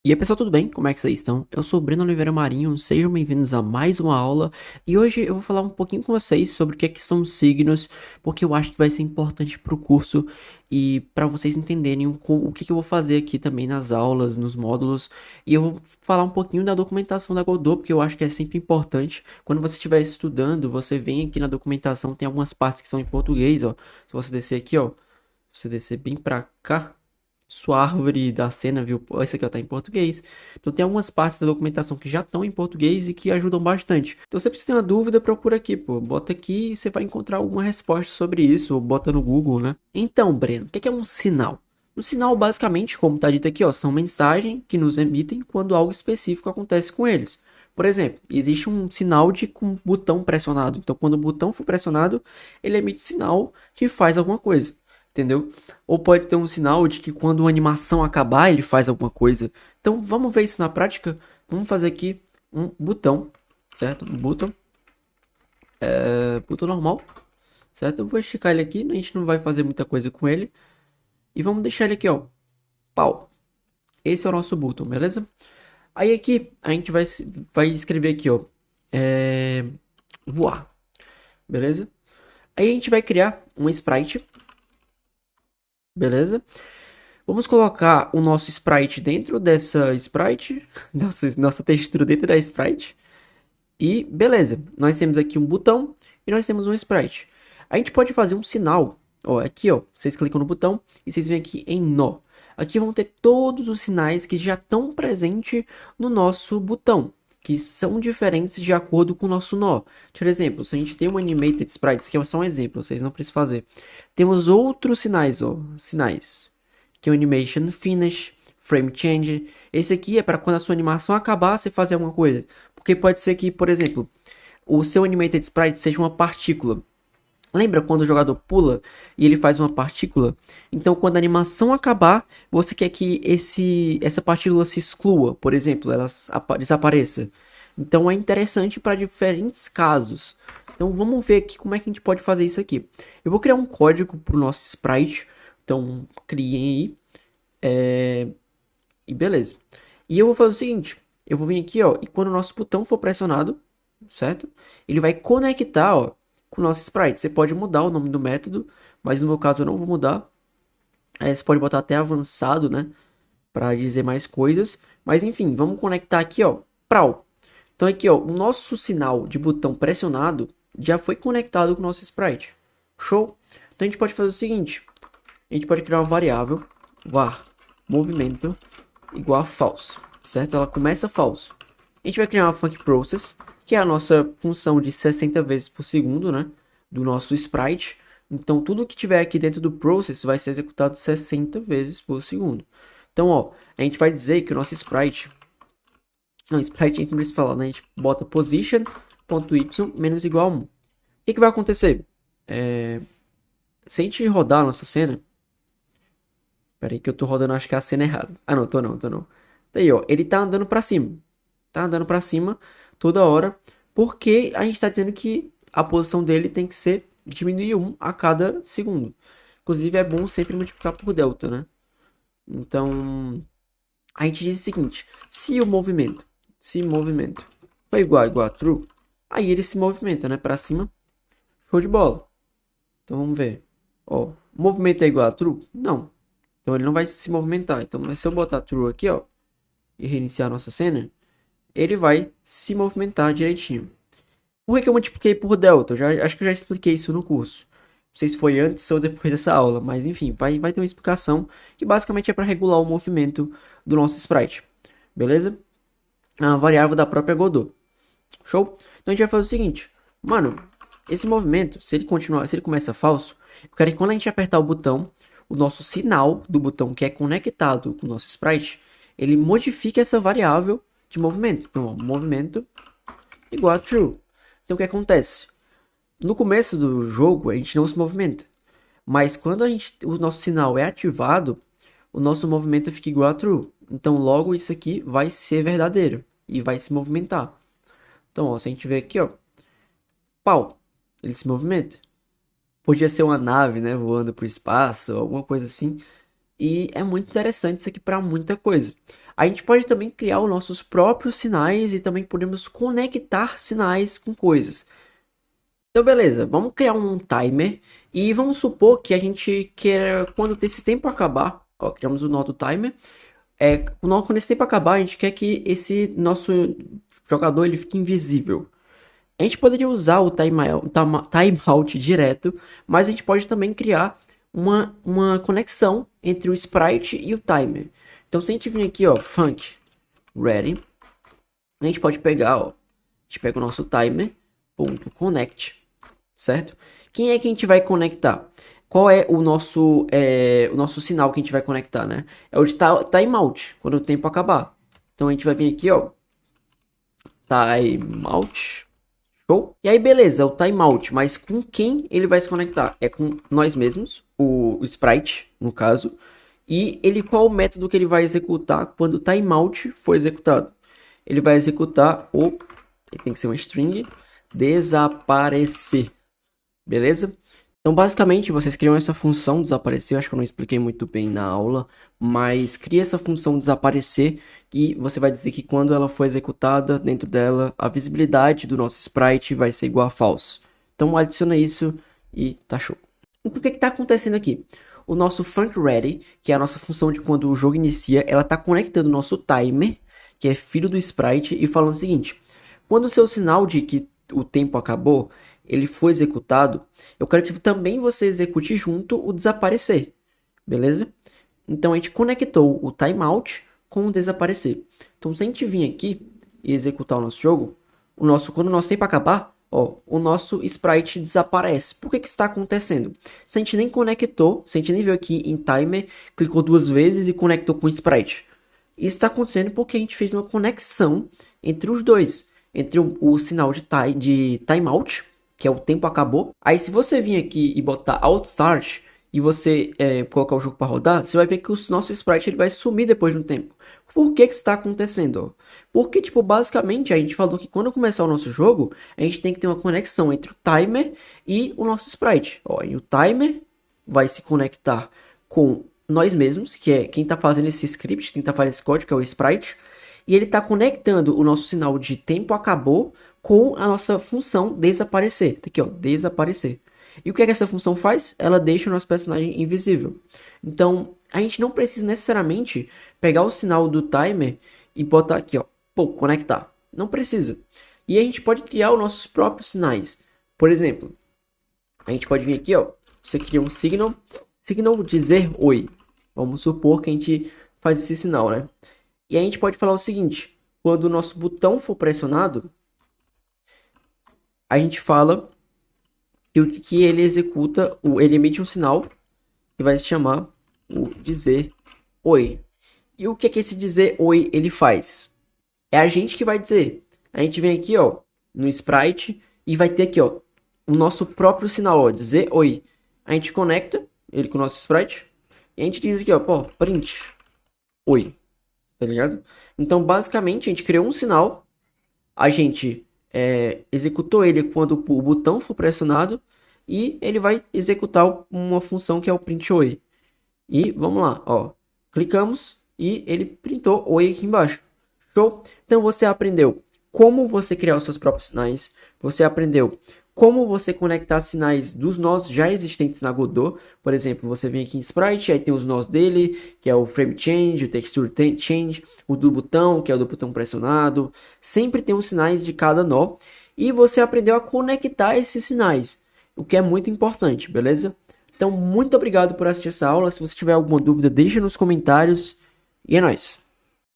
E aí pessoal, tudo bem? Como é que vocês estão? Eu sou o Breno Oliveira Marinho, sejam bem-vindos a mais uma aula. E hoje eu vou falar um pouquinho com vocês sobre o que são signos, porque eu acho que vai ser importante para o curso e para vocês entenderem o que eu vou fazer aqui também nas aulas, nos módulos. E eu vou falar um pouquinho da documentação da Godot, porque eu acho que é sempre importante. Quando você estiver estudando, você vem aqui na documentação, tem algumas partes que são em português, ó. Se você descer aqui, ó, se você descer bem para cá. Sua árvore da cena, viu? Pô, esse aqui ó, tá em português. Então tem algumas partes da documentação que já estão em português e que ajudam bastante. Então se você tem uma dúvida, procura aqui, pô. Bota aqui e você vai encontrar alguma resposta sobre isso, ou bota no Google, né? Então, Breno, o que é um sinal? Um sinal, basicamente, como tá dito aqui, ó, são mensagens que nos emitem quando algo específico acontece com eles. Por exemplo, existe um sinal de com botão pressionado. Então, quando o botão for pressionado, ele emite sinal que faz alguma coisa. Entendeu? Ou pode ter um sinal de que quando a animação acabar, ele faz alguma coisa. Então, vamos ver isso na prática. Vamos fazer aqui um botão, certo? Um botão, botão normal, certo? Eu vou esticar ele aqui, a gente não vai fazer muita coisa com ele. E vamos deixar ele aqui, ó, pau. Esse é o nosso botão, beleza? Aí aqui, a gente vai escrever aqui, ó, voar, beleza? Aí a gente vai criar um sprite, beleza? Vamos colocar o nosso sprite dentro dessa sprite, nossa textura dentro da sprite. E beleza, nós temos aqui um botão e nós temos um sprite. A gente pode fazer um sinal, ó, aqui ó, vocês clicam no botão e vocês vêm aqui em nó. Aqui vão ter todos os sinais que já estão presentes no nosso botão, que são diferentes de acordo com o nosso nó. Por exemplo, se a gente tem um animated sprite, que é só um exemplo, vocês não precisam fazer. Temos outros sinais, ó, sinais que é o Animation Finish, Frame Change. Esse aqui é para quando a sua animação acabar, você fazer alguma coisa. Porque pode ser que, por exemplo, o seu Animated Sprite seja uma partícula. Lembra quando o jogador pula e ele faz uma partícula? Então, quando a animação acabar, você quer que essa partícula se exclua, por exemplo, ela desapareça. Então, é interessante para diferentes casos. Então, vamos ver aqui como é que a gente pode fazer isso aqui. Eu vou criar um código para o nosso sprite. Então, criem aí. E beleza. E eu vou fazer o seguinte. Eu vou vir aqui, ó. E quando o nosso botão for pressionado, certo? Ele vai conectar, ó, com o nosso sprite. Você pode mudar o nome do método. Mas no meu caso eu não vou mudar. Você pode botar até avançado, né? Para dizer mais coisas. Mas enfim, vamos conectar aqui, ó. Prau. Então aqui, ó. O nosso sinal de botão pressionado já foi conectado com o nosso sprite. Show? Então a gente pode fazer o seguinte. A gente pode criar uma variável var movimento igual a false, certo? Ela começa false. A gente vai criar uma func process, que é a nossa função de 60 vezes por segundo, né? Do nosso sprite. Então, tudo que tiver aqui dentro do process vai ser executado 60 vezes por segundo. Então, ó, a gente vai dizer que o nosso sprite... Não, sprite a gente não precisa falar, né? A gente bota position.y menos igual a 1. O que vai acontecer? Se a gente rodar a nossa cena... Pera aí que eu tô rodando, acho que é a cena errada. Ah, não, tô não. Daí, ó, ele tá andando pra cima. Tá andando pra cima toda hora. Porque a gente tá dizendo que a posição dele tem que ser diminuir 1 a cada segundo. Inclusive, é bom sempre multiplicar por delta, né? Então, a gente diz o seguinte. Se movimento for igual a true, aí ele se movimenta, né? Pra cima. Show de bola. Então, vamos ver. Ó, movimento é igual a true? Não. Então ele não vai se movimentar. Então se eu botar true aqui, ó, e reiniciar a nossa cena, ele vai se movimentar direitinho. Por que eu multipliquei por delta? Acho que eu já expliquei isso no curso. Não sei se foi antes ou depois dessa aula, mas enfim, vai ter uma explicação que basicamente é para regular o movimento do nosso sprite. Beleza? A variável da própria Godot. Show? Então a gente vai fazer o seguinte. Mano, esse movimento, se ele começa falso, eu quero que quando a gente apertar o botão, o nosso sinal do botão que é conectado com o nosso sprite, ele modifica essa variável de movimento. Então, ó, movimento igual a true. Então, o que acontece? No começo do jogo, a gente não se movimenta. Mas quando o nosso sinal é ativado, o nosso movimento fica igual a true. Então, logo isso aqui vai ser verdadeiro e vai se movimentar. Então, ó, se a gente ver aqui, ó, pau, ele se movimenta. Podia ser uma nave, né, voando para o espaço, alguma coisa assim. E é muito interessante isso aqui para muita coisa. A gente pode também criar os nossos próprios sinais e também podemos conectar sinais com coisas. Então, beleza, vamos criar um timer e vamos supor que a gente quer, quando esse tempo acabar, ó, criamos o nó do timer, quando esse tempo acabar, a gente quer que esse nosso jogador ele fique invisível. A gente poderia usar o timeout direto, mas a gente pode também criar uma conexão entre o sprite e o timer. Então, se a gente vir aqui, ó, func ready, a gente pode pegar, ó, a gente pega o nosso timer.connect, certo? Quem é que a gente vai conectar? Qual é o nosso sinal que a gente vai conectar, né? É o de timeout, quando o tempo acabar. Então a gente vai vir aqui, ó, timeout, show? E aí beleza, é o timeout, mas com quem ele vai se conectar? É com nós mesmos, o sprite, no caso. E qual o método que ele vai executar quando o timeout for executado? Ele vai executar ele tem que ser uma string, desaparecer. Beleza? Então, basicamente, vocês criam essa função desaparecer. Eu acho que eu não expliquei muito bem na aula, mas cria essa função desaparecer e você vai dizer que quando ela for executada, dentro dela, a visibilidade do nosso sprite vai ser igual a false. Então, adiciona isso e tá show. Então, o que está acontecendo aqui? O nosso funcReady, que é a nossa função de quando o jogo inicia, ela está conectando o nosso timer, que é filho do sprite, e falando o seguinte: quando o seu sinal de que o tempo acabou, ele foi executado, eu quero que também você execute junto o desaparecer, beleza? Então a gente conectou o timeout com o desaparecer. Então se a gente vir aqui e executar o nosso jogo, quando o nosso tempo acabar, ó, o nosso sprite desaparece. Por que está acontecendo? Se a gente nem conectou, se a gente nem veio aqui em timer, clicou 2 vezes e conectou com o sprite. Isso está acontecendo porque a gente fez uma conexão entre os dois, entre o sinal de timeout, que é o tempo acabou. Aí se você vir aqui e botar Alt Start e você colocar o jogo para rodar, você vai ver que o nosso sprite ele vai sumir depois de um tempo. Por que isso está acontecendo? Porque, tipo, basicamente a gente falou que quando começar o nosso jogo, a gente tem que ter uma conexão entre o timer e o nosso sprite. Ó, e o timer vai se conectar com nós mesmos, que é quem está fazendo esse script, quem está fazendo esse código, que é o sprite. E ele está conectando o nosso sinal de tempo acabou com a nossa função desaparecer. Tá aqui, ó, desaparecer. E o que é que essa função faz? Ela deixa o nosso personagem invisível. Então, a gente não precisa necessariamente pegar o sinal do timer e botar aqui, ó, conectar. Não precisa. E a gente pode criar os nossos próprios sinais. Por exemplo, a gente pode vir aqui, ó, você cria um signal dizer oi. Vamos supor que a gente faz esse sinal, né? E a gente pode falar o seguinte: quando o nosso botão for pressionado, a gente fala que ele executa, ele emite um sinal que vai se chamar o dizer oi. E o que é que esse dizer oi ele faz? É a gente que vai dizer. A gente vem aqui, ó, no sprite e vai ter aqui, ó, o nosso próprio sinal, ó, dizer oi. A gente conecta ele com o nosso sprite e a gente diz aqui, ó, print oi. Tá ligado? Então, basicamente, a gente criou um sinal, a gente executou ele quando o botão for pressionado e ele vai executar uma função que é o print oi. E vamos lá, ó, clicamos e ele printou oi aqui embaixo. Show? Então você aprendeu como você criar os seus próprios sinais, você aprendeu como você conectar sinais dos nós já existentes na Godot. Por exemplo, você vem aqui em Sprite, aí tem os nós dele, que é o Frame Change, o Texture Change, o do botão, que é o do botão pressionado. Sempre tem os sinais de cada nó. E você aprendeu a conectar esses sinais, o que é muito importante, beleza? Então, muito obrigado por assistir essa aula. Se você tiver alguma dúvida, deixa nos comentários. E é nóis!